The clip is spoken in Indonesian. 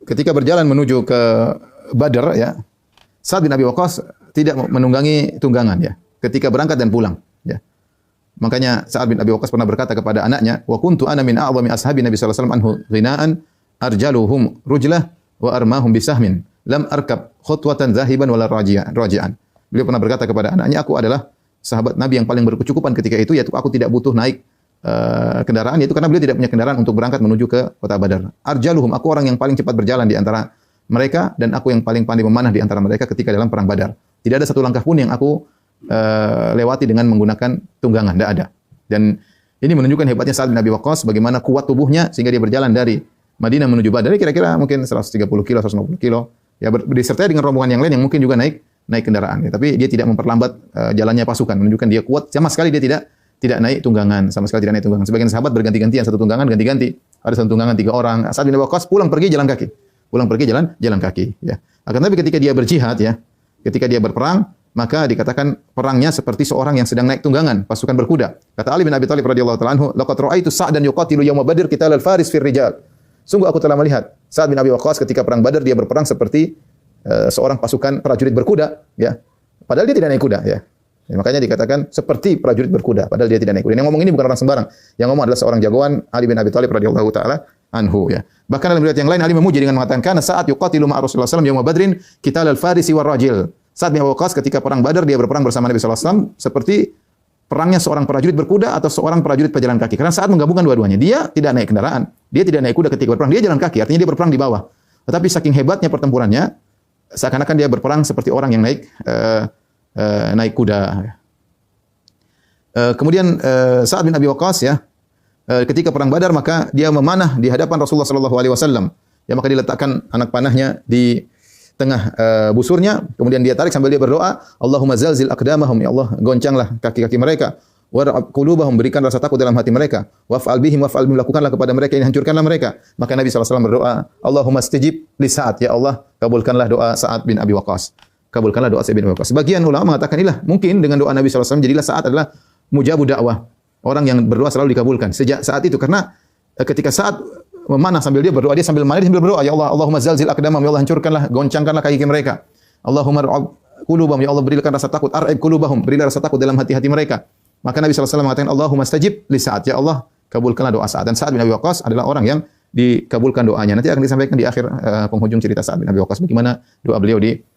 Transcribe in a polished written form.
ketika berjalan menuju ke Badar ya, Sa'ad bin Abi Waqqas tidak menunggangi tunggangan ya, ketika berangkat dan pulang ya. Makanya Sa'ad bin Abi Waqqas pernah berkata kepada anaknya, "Wa kuntu ana min a'zami ashabi Nabi sallallahu alaihi wasallam anhu ghinaan arjaluhum rujlah wa armahum bisahmin lam arkab khutwatan zahiban wala raji'an." Beliau pernah berkata kepada anaknya, "Aku adalah sahabat Nabi yang paling berkecukupan ketika itu, yaitu aku tidak butuh naik kendaraan, yaitu karena beliau tidak punya kendaraan untuk berangkat menuju ke kota Badar. Arjaluhum, aku orang yang paling cepat berjalan di antara mereka dan aku yang paling pandai memanah di antara mereka ketika dalam perang Badar. Tidak ada satu langkah pun yang aku lewati dengan menggunakan tunggangan, tidak ada." Dan ini menunjukkan hebatnya Sa'ad bin Abi Waqqas, bagaimana kuat tubuhnya sehingga dia berjalan dari Madinah menuju Badar. Kira-kira mungkin 130 kilo, 150 kilo. Ya disertai dengan rombongan yang lain yang mungkin juga naik kendaraan. Ya, tapi dia tidak memperlambat jalannya pasukan, menunjukkan dia kuat. Sama sekali dia tidak naik tunggangan, sama sekali tidak naik tunggangan. Sebagian sahabat berganti-gantian, satu tunggangan ganti-ganti. Ada satu tunggangan 3 orang. Sa'ad bin Abi Waqqas pulang pergi jalan kaki. Pulang pergi jalan kaki, ya. Akan tapi ketika dia berjihad ya, ketika dia berperang, maka dikatakan perangnya seperti seorang yang sedang naik tunggangan, pasukan berkuda. Kata Ali bin Abi Thalib radhiyallahu ta'ala anhu, "Laqad ra'aitu Sa'dan yuqatilu yauma Badr qitalal faris fir rijal." Sungguh aku telah melihat Sa'ad bin Abi Waqqas ketika perang Badar dia berperang seperti seorang pasukan prajurit berkuda, ya. Padahal dia tidak naik kuda, ya. Ya, makanya dikatakan seperti prajurit berkuda, padahal dia tidak naik kuda. Yang ngomong ini bukan orang sembarang. Yang ngomong adalah seorang jagoan, Ali bin Abi Thalib radhiyallahu taala anhu ya. Bahkan dalam riwayat yang lain Ali memuji dengan mengatakan kana Sa'ad yuqatilu ma'a Rasulullah sallallahu alaihi wasallam yauma Badrin qitalal farisi war rajil. Sa'ad bin Abi Waqqas ketika perang Badar dia berperang bersama Nabi sallallahu alaihi wasallam seperti perangnya seorang prajurit berkuda atau seorang prajurit pejalan kaki. Karena Sa'ad menggabungkan dua-duanya. Dia tidak naik kendaraan, dia tidak naik kuda ketika berperang, dia jalan kaki, artinya dia berperang di bawah. Tetapi saking hebatnya pertempurannya, seakan-akan dia berperang seperti orang yang naik kuda. Kemudian Sa'ad bin Abi Waqqas ya, ketika perang Badar maka dia memanah di hadapan Rasulullah sallallahu alaihi wasallam. Ya maka diletakkan anak panahnya di tengah busurnya, kemudian dia tarik sambil dia berdoa, Allahumma zalzil aqdamahum, ya Allah goncanglah kaki-kaki mereka, war'ab qulubahum, berikan rasa takut dalam hati mereka, waf'al bihim lakukanlah kepada mereka ini, hancurkanlah mereka. Maka Nabi sallallahu alaihi wasallam berdoa, Allahumma istajib li Sa'ad, ya Allah kabulkanlah doa Sa'ad bin Abi Waqqas. Kabulkanlah doa Sa'ad bin Abi Waqqas. Sebagian ulama mengatakan inilah mungkin dengan doa Nabi sallallahu alaihi wasallam jadilah Sa'ad adalah mujabu dakwah. Orang yang berdoa selalu dikabulkan. Sejak saat itu karena ketika Sa'ad memanah sambil dia berdoa, dia sambil manah dia sambil berdoa, ya Allah, Allahumma zalzil aqdamahum, ya Allah hancurkanlah, goncangkanlah kaki mereka. Allahumma ar'ab qulubahum, ya Allah berikan rasa takut, ar'ib qulubahum, berilah rasa takut dalam hati-hati mereka. Maka Nabi sallallahu alaihi wasallam mengatakan, Allahumma stajib li Sa'ad, ya Allah kabulkanlah doa Sa'ad. Dan Sa'ad bin Abi Waqqas adalah orang yang dikabulkan doanya. Nanti akan disampaikan di akhir penghujung cerita Sa'ad bin Abi Waqqas bagaimana doa beliau dikabulkan.